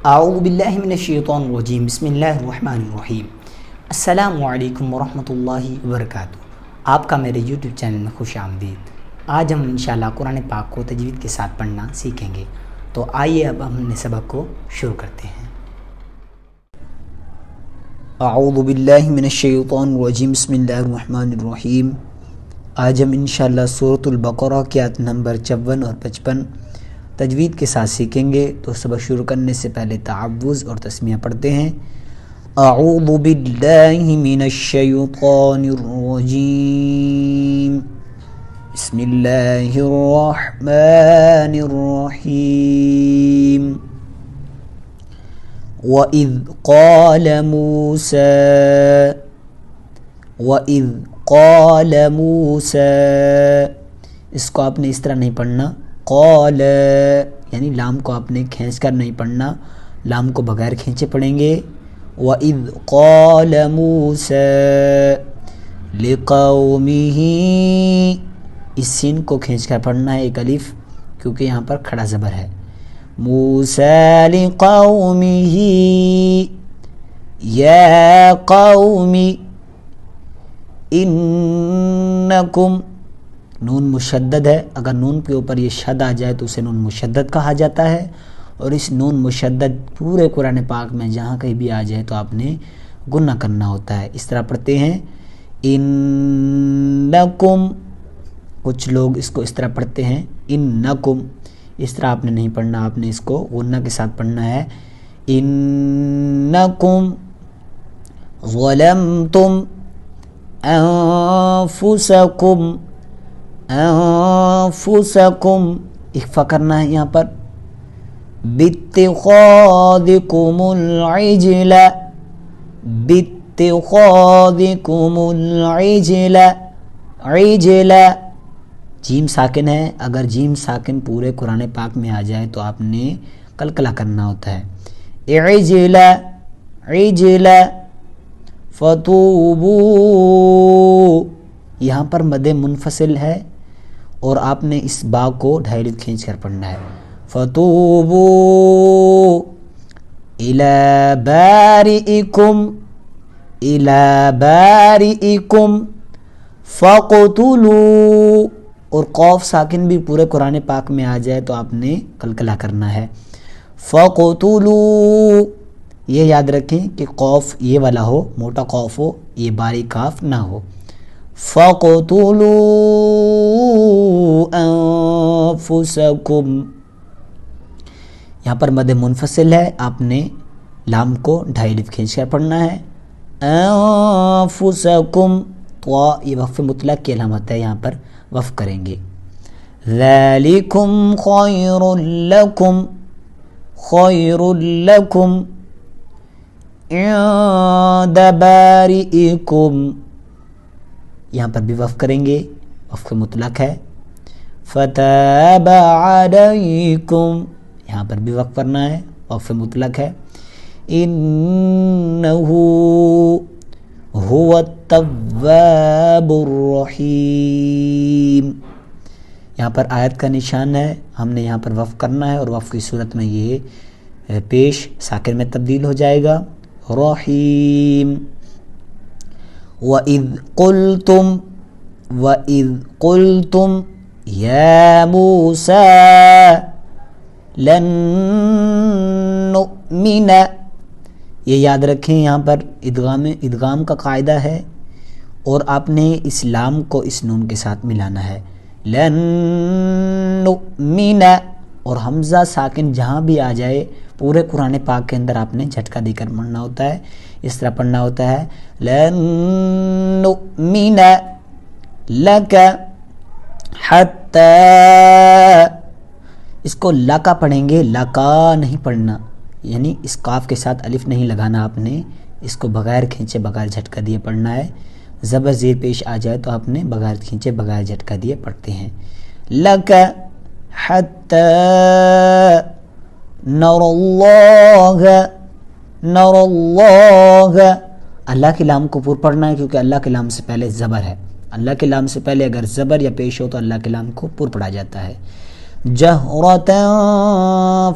اعوذ باللہ من الشیطان الرجیم بسم اللہ الرحمن الرحیم۔ السلام علیکم ورحمۃ اللہ وبرکاتہ۔ آپ کا میرے یوٹیوب چینل میں خوش آمدید۔ آج ہم انشاءاللہ قرآن پاک کو تجوید کے ساتھ پڑھنا سیکھیں گے، تو آئیے اب ہم نے سبق کو شروع کرتے ہیں۔ اعوذ باللہ من الشیطان الرجیم بسم اللہ الرحمن الرحیم۔ آج ہم انشاءاللہ سورۃ البقرہ کی آیت نمبر 54 اور 55 تجوید کے ساتھ سیکھیں گے۔ تو سبق شروع کرنے سے پہلے تعوذ اور تسمیہ پڑھتے ہیں۔ اعوذ باللہ من الشیطان الرجیم بسم اللہ الرحمن الرحیم۔ وَإِذْ قَالَ مُوسَى، اس کو آپ نے اس طرح نہیں پڑھنا، قال یعنی لام کو آپ نے کھینچ کر نہیں پڑھنا، لام کو بغیر کھینچے پڑھیں گے۔ وَإِذْ قَالَ مُوسَى لِقَوْمِهِ، اس سین کو کھینچ کر پڑھنا ہے، ایک الف کیونکہ یہاں پر کھڑا زبر ہے۔ موسیٰ لِقَوْمِهِ یا قوم انکم، نون مشدد ہے، اگر نون کے اوپر یہ شد آ جائے تو اسے نون مشدد کہا جاتا ہے، اور اس نون مشدد پورے قرآن پاک میں جہاں کہیں بھی آ جائے تو آپ نے گنہ کرنا ہوتا ہے۔ اس طرح پڑھتے ہیں انکم، کچھ لوگ اس کو اس طرح پڑھتے ہیں انکم، اس طرح آپ نے نہیں پڑھنا، آپ نے اس کو غنہ کے ساتھ پڑھنا ہے۔ انکم ظلمتم انفسکم، انفسکم اخفا کرنا ہے یہاں پر، باتخاذکم العجل، باتخاذکم العجل، عجل جیم ساکن ہے، اگر جیم ساکن پورے قرآن پاک میں آ جائے تو آپ نے قلقلہ کرنا ہوتا ہے۔ عجل عجل فتوبوا، یہاں پر مد منفصل ہے اور آپ نے اس با کو ڈھائی کھینچ کر پڑھنا ہے۔ فتوبوا الی بارئکم، الی بارئکم فقتلوا، اور قوف ساکن بھی پورے قرآن پاک میں آ جائے تو آپ نے قلقلہ کرنا ہے۔ فقتلوا، یہ یاد رکھیں کہ قوف یہ والا ہو، موٹا قوف ہو، یہ باریک کاف نہ ہو۔ فقتلوا انفسکم، یہاں پر مد منفصل ہے، آپ نے لام کو ڈھائی الف کھینچ کر پڑھنا ہے۔ انفسکم، تو یہ وقف مطلق کی علامت ہے، یہاں پر وقف کریں گے۔ ذالکم خیر لکم، خیر لکم عند بارئکم، یہاں پر بھی وقف کریں گے، وقف مطلق ہے۔ فتاب علیکم، یہاں پر بھی وقف کرنا ہے، وقف مطلق ہے۔ انہ هو التواب الرحیم، یہاں پر آیت کا نشان ہے، ہم نے یہاں پر وقف کرنا ہے، اور وقف کی صورت میں یہ پیش ساکن میں تبدیل ہو جائے گا۔ رحیم۔ وَإِذْ قُلْتُمْ يَا مُوسَىٰ لَن نُؤْمِنَ، یہ یاد رکھیں یہاں پر ادغام کا قاعدہ ہے، اور آپ نے اس لام کو اس نون کے ساتھ ملانا ہے۔ لن نؤمن، اور حمزہ ساکن جہاں بھی آ جائے پورے قرآن پاک کے اندر آپ نے جھٹکا دے کر پڑھنا ہوتا ہے، اس طرح پڑھنا ہوتا ہے لن نؤمن لک حتی، اس کو لکا پڑھیں گے، لکا نہیں پڑھنا، یعنی اس کاف کے ساتھ الف نہیں لگانا، آپ نے اس کو بغیر کھینچے بغیر جھٹکا دیے پڑھنا ہے۔ زبر زیر پیش آ جائے تو آپ نے بغیر کھینچے بغیر جھٹکا دیے پڑھتے ہیں۔ لک حتی نر اللہ، نر اللہ، اللہ کے لام کو پر پڑھنا ہے کیونکہ اللہ کے لام سے پہلے زبر ہے، اللہ کے لام سے پہلے اگر زبر یا پیش ہو تو اللہ کے لام کو پر پڑھا جاتا ہے۔ جہرۃ